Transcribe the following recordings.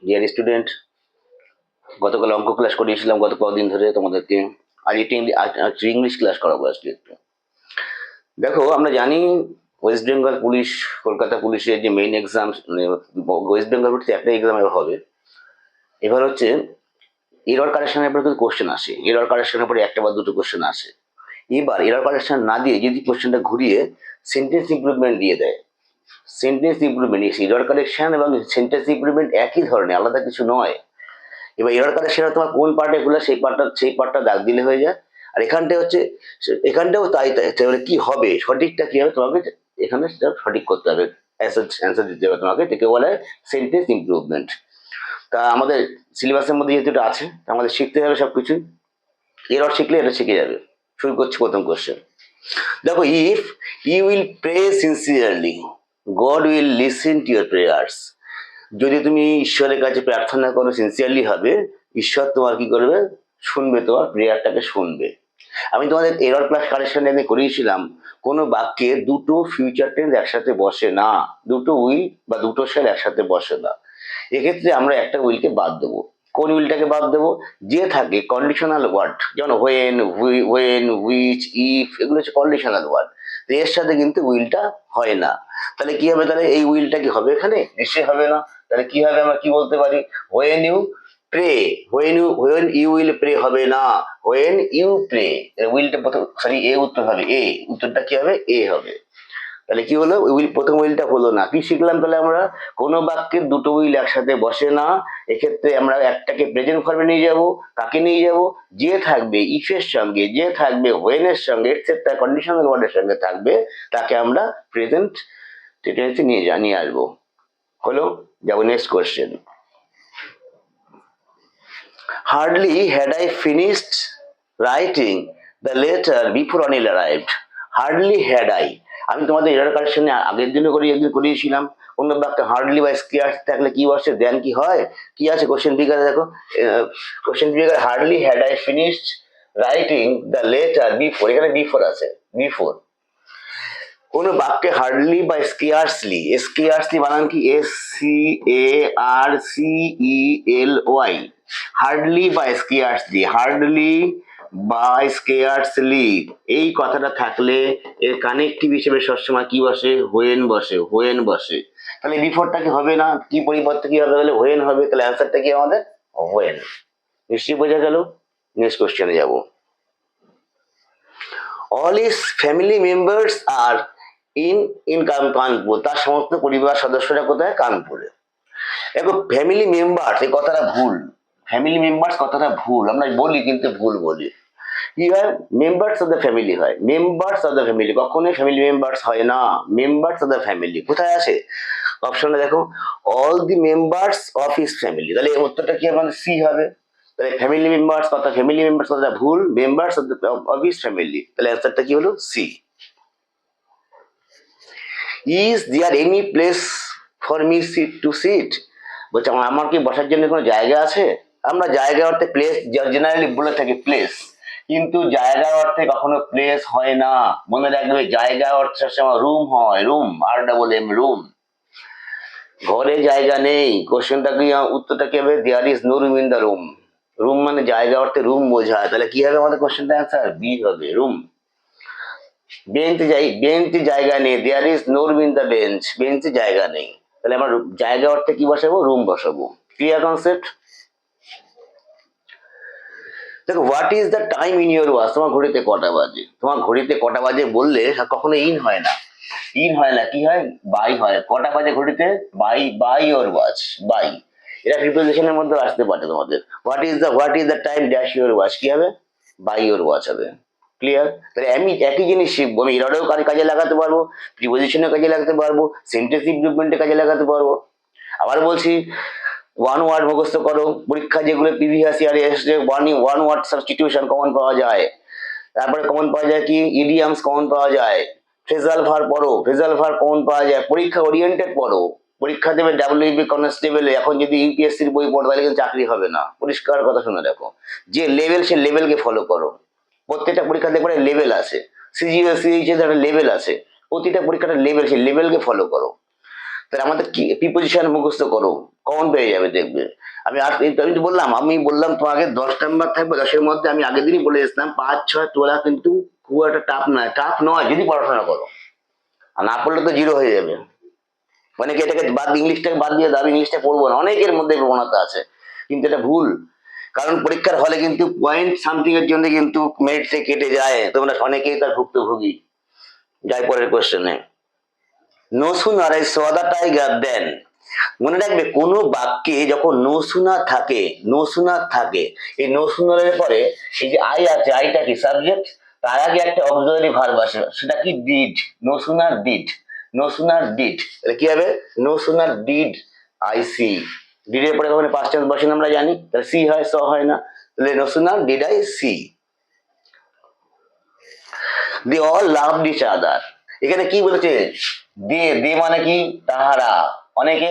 Dear student, গতকাল অঙ্ক class করিয়েছিলাম গত কদিন ধরে তোমাদেরকে। আজ একটু ইংলিশ ক্লাস করাবো আজকে একটু। দেখো, আমরা জানি ওয়েস্ট বেঙ্গল পুলিশ, কলকাতা পুলিশের যে মেইন এক্সাম, ওয়েস্ট বেঙ্গল পুলিশে একটা এক্সাম এবার হবে। এবার হচ্ছে এরর কারেকশনের উপরে কিন্তু কোশ্চেন আসে, এরর কারেকশনের উপরে একটা বা দুটো কোশ্চেন আসে। এবার এরর কারেকশন না দিয়ে যদি কোশ্চেনটা ঘুরিয়ে সেন্টেন্স ইমপ্রুভমেন্ট দিয়ে দেয়, সেন্টেন্স ইমপ্রুভমেন্ট, এরর কারেকশন এবং সেন্টেন্স ইমপ্রুভমেন্ট একই ধরনের, আলাদা কিছু নয়। এবার এরর কারেকশন তোমার কোন পার্টে ভুল সেই পার্টটা দাগ দিলে হয়ে যায়। আর এখানটা হচ্ছে, এখানটাও তাই তাই, তাহলে কি হবে, সঠিকটা কি হবে তোমাকে এখানে সেটা সঠিক করতে হবে, অ্যান্সার দিতে হবে তোমাকে, এটাকে বলে সেন্টেন্স ইমপ্রুভমেন্ট। তা আমাদের সিলেবাসের মধ্যে যেহেতু এটা আছে, আমাদের শিখতে হবে সবকিছু। এরর শিখলে এটা শিখে যাবে। শুরু করছি প্রথম কোশ্চেন। দেখো, if you will pray sincerely, God will listen to your prayers. যদি তুমি ঈশ্বরের কাছে প্রার্থনা করো সিনসিয়ারলি হবে, ঈশ্বর তোমার কি করবে, শুনবে, তোমার প্রেয়ারটাকে শুনবে। আমি তোমাদের এরর ক্লাস কারেকশন আমি করিয়েছিলাম, কোনো বাক্যে দুটো ফিউচার টেন্স একসাথে বসে না, দুটো উইল বা দুটো শেল একসাথে বসে না। এক্ষেত্রে আমরা একটা উইলকে বাদ দেবো। কোন উইলটাকে বাদ দেবো? যে থাকে কন্ডিশনাল ওয়ার্ড, যেমন হোয়েন, হুইচ, ইফ, এগুলো হচ্ছে কন্ডিশনাল ওয়ার্ড। তো এর সাথে কিন্তু উইলটা হয় না। তাহলে কি হবে, তাহলে এই উইলটা কি হবে এখানে? নিশ্চয়ই হবে না। তাহলে কি হবে, আমরা কি বলতে পারি? When you pray, when you will pray হবে না, হোয়েন ইউ প্রে। উইলটা প্রথম, সরি, এ উত্তর হবে, এ উত্তরটা কি হবে, এ হবে। তাহলে কি হলো, প্রথম উইলটা হলো না। কি শিখলাম তাহলে আমরা? কোনো বাক্যের দুটো উইল একসাথে বসে না। এক্ষেত্রে আমরা একটাকে প্রেজেন্ট ফর্মে নিয়ে যাব। কাকে নিয়ে যাব? যে থাকবে ইফের সঙ্গে, যে থাকবে হোয়েনের সঙ্গে, এটসেট্রা কন্ডিশনাল ওয়ার্ডের সঙ্গে থাকবে, তাকে আমরা প্রেজেন্ট টেন্সে নিয়ে আসবো। হলো, যাবো next question. Hardly had I finished writing the letter before Anil arrived. Hardly had I, আমি তোমাদের এরর কারেকশনে আগের দিনও করিয়েছিলাম। অন্য বাক্যে হার্ডলি বা স্কেয়ার্স থাকলে কি বসে, দেন কি হয়, কি আছে কোশ্চেন ফিগারে দেখো, question figure hardly had I finished writing the letter before, এখানে বিফোর আছে, বিফোর। কোন বাক্যে হার্ডলি বা স্কেয়ার্সলি, স্কেয়ার্সলি বানান কি, SCARCELY, হার্ডলি বা স্কেয়ার্সলি, হার্ডলি বা স্কেয়ার্সলি, এই কথাটা থাকলে এর কানেক্টিভ হিসেবে সবসময় কি বসে, হোয়েন বসে, হোয়েন বসে। তাহলে বিফোরটা কি হবে না, কি পরিবর্তে কি হবে, তাহলে হোয়েন হবে। তাহলে অ্যান্সারটা কি আমাদের, হোয়েন। নিশ্চয়ই বোঝা গেল। নেক্সট কোশ্চেনে যাব। All his family members are in Kanpur, তার সমস্ত পরিবার সদস্যরা কোথায়, কানপুরে। দেখো, ফ্যামিলি মেম্বার্স এই কথাটা ভুল, ফ্যামিলি মেম্বার্স কথাটা ভুল, আমরা বলি কিন্তু ভুল বলি। কি হয়, মেম্বার্স অফ দ্য ফ্যামিলি হয়, মেম্বার্স অফ দ্য ফ্যামিলি, কখনোই ফ্যামিলি মেম্বার্স হয় না, মেম্বার্স অফ দ্য ফ্যামিলি। কোথায় আছে অপশনে দেখো, all the members of his family, তাহলে এই উত্তরটা কি আমাদের সি হবে। তাহলে ফ্যামিলি মেম্বার্স কথাটা ভুল, মেম্বার্স অফ হিজ ফ্যামিলি, তাহলে অ্যান্সারটা কি হলো, C. Is there any place for me to sit, বলছে আমার কি বসার জন্য কোনো জায়গা আছে। আমরা জায়গা অর্থে প্লেস জেনারেলি বলে থাকি প্লেস, কিন্তু জায়গার অর্থে কখনো প্লেস হয় না। মনে রাখবে, জায়গা অর্থে সবসময় রুম হয়, রুম, RMM, রুম। ঘরে জায়গা নেই, কোশ্চেনটা কি, উত্তরটা কি হবে, there is no room in the room. Room মানে জায়গা অর্থে রুম বোঝায়, তাহলে কি হবে আমাদের কোশ্চেনটা অ্যান্সার, বি হবে, রুম। বেঞ্চে জায়গা নেই, there is no room in the bench, বেঞ্চে জায়গা নেই। তাহলে আমরা জায়গা অর্থে কি বসাবো, রুম বসাবো। Clear concept? দেখো, what is the time in your watch, তোমার ঘড়িতে কটা বাজে। তোমার ঘড়িতে কটা বাজে বললে কখনো ইন হয় না, ইন হয় না, কি হয়, বাই হয়। কটা বাজে ঘড়িতে, বাই ইউর ওয়াচ, বাই। এটা প্রিপোজিশনের মধ্যে আসতে পারে তোমাদের। What is the time dash your watch, কি হবে, বাই ইউর ওয়াচ হবে। ক্লিয়ার? তাহলে আমি একই জিনিস শিখবো, আমি এররেও কাজে লাগাতে পারবো, প্রিপোজিশনের কাজে লাগাতে পারবো, সেন্টেন্স ইমপ্রুভমেন্টের কাজে লাগাতে পারবো। আবার বলছি, ওয়ান ওয়ার্ড মুখস্থ করো, পরীক্ষা যেগুলো প্রিভিয়াস ইয়ারে এসেছে, ওয়ান ওয়ার্ড সাবস্টিটিউশন কমন পাওয়া যায়। তারপরে কমন পাওয়া যায় কি, ইডিয়ামস কমন পাওয়া যায়। ফ্রেজাল ভার পড়ো, ফ্রেজাল ভার কমন পাওয়া যায়। পরীক্ষা ওরিয়েন্টেড পড়ো, পরীক্ষা দেবে WB কনস্টেবলে, এখন যদি ইউপিএসসির বই পড়ো তাহলে কিন্তু চাকরি হবে না, পরিষ্কার কথা শুনে রাখো। যে লেভেল, সে লেভেলকে ফলো করো। প্রত্যেকটা পরীক্ষা দেখবে লেভেল আছে, CGPA CHS একটা লেভেল আছে, প্রতিটা পরীক্ষাটা লেভেল, সেই লেভেলকে ফলো করো। তাহলে আমাদের কি প্রিপোজিশন মুখস্থ করো, কমন পেয়ে যাবে দেখবে। আমি তো বললাম, তোমাকে 10 নাম্বার থাকবে, 10-এর মধ্যে আমি আগের দিনই বলে এসেছিলাম 5-6 তোলা কিন্তু খুব একটা টাফ নয় যদি পড়াশোনা করো, আর না পড়লে তো জিরো হয়ে যাবে। অনেকে এটাকে ইংলিশটাকে বাদ দিয়ে দাও, ইংলিশটা পড়বো না, অনেকের মধ্যে প্রবণতা আছে, কিন্তু এটা ভুল। কারণ পরীক্ষার হলে কিন্তু পয়েন্ট সামথিং এর জন্য কিন্তু মেরিট থেকে কেটে যায়, তোমরা অনেকেই তার ভুক্তভোগী। যাই পরের কোশ্চেনে, no sooner I saw the tiger then. মনে রাখবে কোনো বাক্যে যখন নো সুনার থাকে, এই নো সুনারের পরে এই যে আই আছে, আইটা কি সাবজেক্ট, তার আগে একটা অক্সিলারি ভার্ব আসে, সেটা কি ডিড। নো সুনার ডিড তাহলে কি হবে, no sooner did I see. ডিডের পরে কখনো পাস্ট টেন্স বসে না আমরা জানি, তাহলে সি হয়, স হয় না, তাহলে no sooner did I see. They all loved each other. এখানে কি বলেছে, দে মানে কি, তাহারা। অনেকে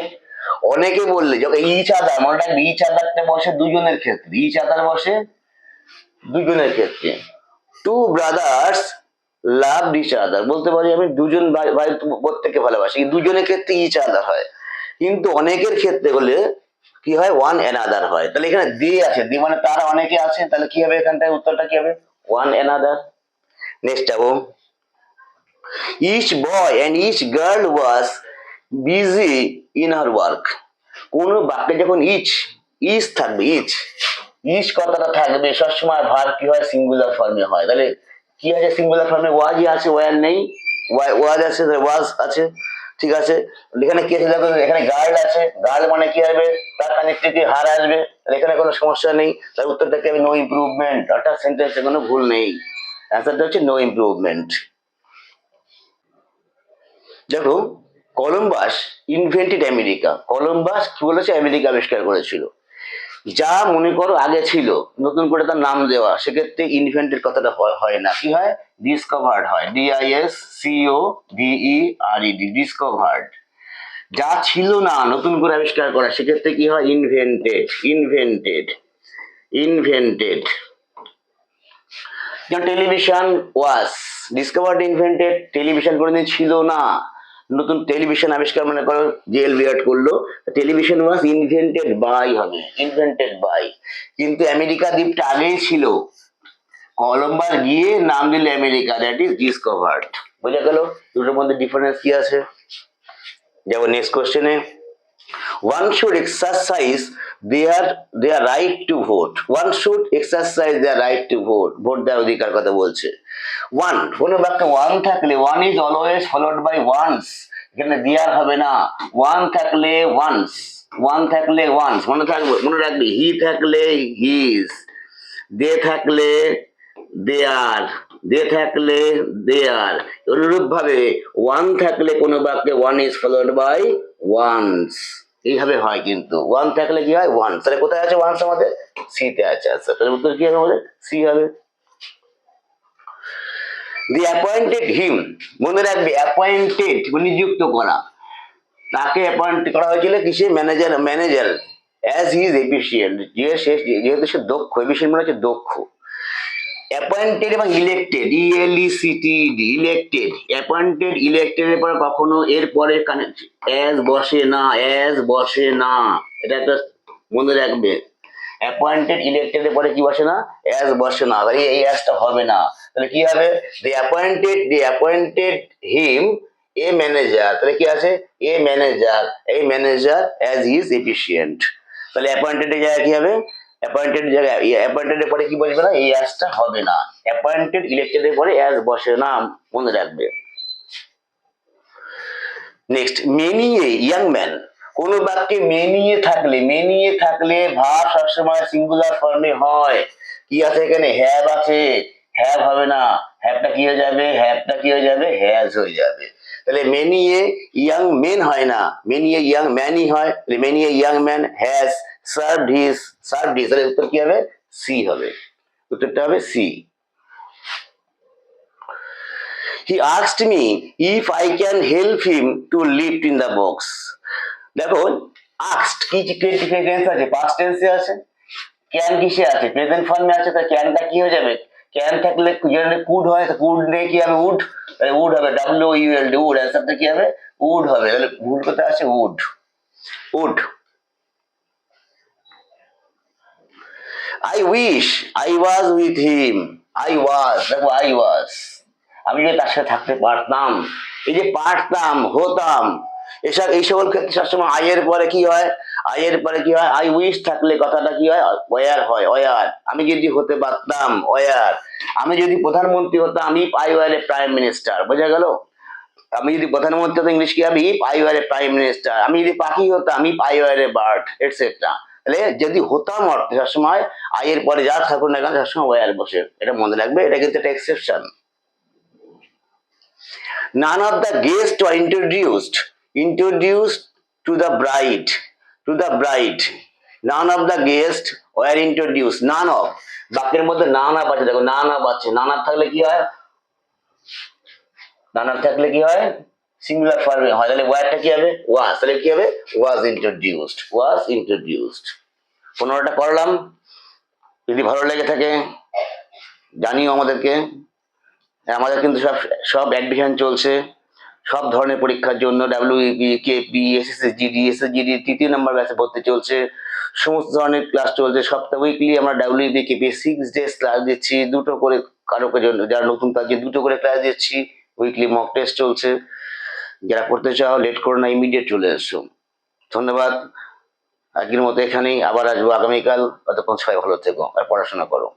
অনেকে বললে যখন ইচ আদার, মনে রাখবে ইচ আদারটা বসে দুজনের ক্ষেত্রে, ইচ আদার বসে দুজনের ক্ষেত্রে। Two brothers loved each other, বলতে পারি আমি দুজন ভাই প্রত্যেককে ভালোবাসে, এই দুজনের ক্ষেত্রে ইচ আদার হয়, কিন্তু অনেকের ক্ষেত্রে হলে কি হয়, ওয়ান অ্যানাদার হয়। তাহলে এখানে দে আছে, দে মানে তারা অনেকে আছে, তাহলে কি হবে এখানটায় উত্তরটা কি হবে, ওয়ান অ্যানাদার। নেক্সট যাবো, each boy and each girl was busy in her work। কোন বাক্যে যখন ইচ থাকবে, ইচ কথাটা থাকবে সবসময়, ভার কি হয়, সিঙ্গুলার ফর্মে হয়। তাহলে কি আছে, সিঙ্গুলার ফর্মে ওয়াজই আছে, ওয়ার নেই, ওয়াজ আছে, ওয়াজ আছে, ঠিক আছে। এখানে কি আছে দেখো, এখানে গার্ল আছে, গার্ল মানে কি হবে, তার কানেক্টিভিটি হার আসবে, এখানে কোনো সমস্যা নেই, তার উত্তরটা কি হবে, নো ইমপ্রুভমেন্ট, অর্থাৎ সেন্টেন্সে কোনো ভুল নেই, অ্যান্সারটা হচ্ছে নো ইমপ্রুভমেন্ট। দেখো, কলম্বাস ইনভেন্টেড আমেরিকা। কলম্বাস কি বলেছে, আমেরিকা আবিষ্কার করেছিল। যা মনে করো আগে ছিল, নতুন করে তার নাম দেওয়া, সেক্ষেত্রে ইনভেন্টেড কথাটা হয় না, কি হয়, ডিসকভার্ড হয়, DISCOVERED, ডিসকভার্ড। যা ছিল না নতুন করে আবিষ্কার করা, সেক্ষেত্রে কি হয়, ইনভেন্টেড। যেমন television was discovered, invented, television কোনোদিন ছিল না, নতুন টেলিভিশন আবিষ্কার মনে করো জেল বিয়ার্ড করলো, টেলিভিশন ওয়াজ ইনভেন্টেড বাই হবে, কিন্তু আমেরিকা দ্বীপটা আগেই ছিল, কলম্বাস গিয়ে নাম দিলে আমেরিকা, দ্যাট ইজ ডিসকভার্ড। বোঝা গেল দুটোর মধ্যে ডিফারেন্স কি আছে। যেমন নেক্সট কোশ্চেনে, one should exercise their right to vote। one should exercise their right to vote, vote দেওয়ার অধিকার কথা বলছে। কোনো বাক্যে ওয়ান থাকলে one is always followed by ones, এখানে দেয়ার হবে না, ওয়ান থাকলে ওয়ান্স, মনে রাখবে, হি থাকলে হিজ, দে থাকলে দেয়ার, অনুরূপ ভাবে ওয়ান থাকলে কোনো বাক্যে one is followed by ones, এইভাবে হয়, কিন্তু ওয়ান থাকলে কি হয়, ওয়ান। তাহলে কোথায় আছে ওয়ান্স, আমাদের সি তে আছে, আচ্ছা তাহলে উত্তর কি হবে, আমাদের সি হবে। দি অ্যাপয়েন্টেড হিম, মনে রাখবে অ্যাপয়েন্টেড নিযুক্ত করা, তাকে অ্যাপয়েন্ট করা হয়েছিল কিসে, manager as he is efficient, যেহেতু সে দক্ষ, এফিশিয়েন্ট মানে হচ্ছে দক্ষ। অ্যাপয়েন্টেড এবং ইলেক্টেড, ইলেক্টেড, অ্যাপয়েন্টেড ইলেক্টেডের পর কখনো এর পরে অ্যাজ বসে না, এটা একটা মনে রাখবে, অ্যাপয়েন্টেড ইলেক্টেডের পরে কি বসে না, অ্যাজ বসে না, এই অ্যাজটা হবে না, তাহলে কি হবে, দে অ্যাপয়েন্টেড হিম এ ম্যানেজার, তাহলে কি আছে, a manager as is efficient. তাহলে অ্যাপয়েন্টেড এর জায়গায় কি হবে, অ্যাপয়েন্টেড এর পরে কি বসবে না, এই অ্যাজটা হবে না, অ্যাপয়েন্টেড ইলেক্টেড এর পরে অ্যাজ বসে না, মনে রাখবে। Next, many a young man, কোন বাক্যে মেনিয়ে থাকলে ভার্ব সবসময় সিঙ্গুলার ফর্মে হয়, কি আছে এখানে, হ্যাভ আছে, হ্যাভ হবে না, হ্যাভটা কি হয়ে যাবে, হ্যাজ হয়ে যাবে। তাহলে মেনি এ ইয়াং মেন হয় না, মেনি এ ইয়াং ম্যানই হয়, many a young man has served his, তাহলে উত্তর কি হবে, সি হবে, উত্তরটা হবে C. He asked me if I can help him to lift in the box। দেখো, asked কি টেন্স আছে, পাস্ট টেন্সে আছে, ক্যান কিসে আছে, প্রেজেন্ট ফর্মে আছে, তাই ক্যানটা কি হয়ে যাবে, ক্যান থাকলে কুড হয়, কুড নেই কি হবে, উড হবে, WULD, উড, অ্যান্সারটা কি হবে, উড হবে, তাহলে ভুল কথা আছে would. Would. I wish I was with him. I was, দেখো আই ওয়াজ, আমি যদি তার সাথে থাকতে পারতাম, এই যে পারতাম, হতাম, এসব এই সকল ক্ষেত্রে সবসময় আই এর পরে কি হয়, আই এর পরে কি হয়, আই উইশ থাকলে কথাটা কি হয়, ওয়ার হয়, ওয়ার। আমি যদি হতে পারতাম, ওয়ার। আমি যদি প্রধানমন্ত্রী হতাম, আমি I were A prime minister, বোঝা গেল? আমি যদি প্রধানমন্ত্রী হতাম, ইংলিশ কি হবে, if I were A prime minister. আমি যদি পাখি হতাম, if I were a bird, etcetera. তাহলে যদি হতাম অর্থে সবসময় আই এর পরে যা থাকুক না কেন সবসময় ওয়ার বসে, এটা মনে রাখবে, এটা কিন্তু একটা exception. None of the guests were introduced to the bride. None of the guests were introduced. None of, বাক্যের মধ্যে none of আছে, দেখো none of আছে, none of থাকলে কি হয়, none of থাকলে কি হয়, সিঙ্গুলার ফর্মে হয়, তাহলে ওয়ারটা কি হবে, ওয়াজ, তাহলে কি হবে, ওয়াজ ইন্ট্রোডিউসড। 15টা করলাম। যদি ভালো লেগে থাকে জানিও আমাদেরকে। আমাদের কিন্তু সব সব অ্যাডমিশন চলছে সব ধরনের পরীক্ষার জন্য, ডাব্লিউপি, কেপি, এসএসজিডি 3য় নাম্বার ব্যাচে ভর্তি চলছে, সমস্ত ধরনের ক্লাস চলছে। সপ্তাহে উইকলি আমরা ডাব্লিউপি, কেপি 6 ডেজ ক্লাস দিচ্ছি, দুটো করে, কারো জন্য যারা নতুন তাদের দুটো করে ক্লাস দিচ্ছি, উইকলি মক টেস্ট চলছে। যারা পড়তে চাও লেট করো না, ইমিডিয়েট চলে এসো। ধন্যবাদ। আজকের মতো এখানেই, আবার আসবো আগামীকাল। ততক্ষণ সবাই ভালো থেকো আর পড়াশোনা করো।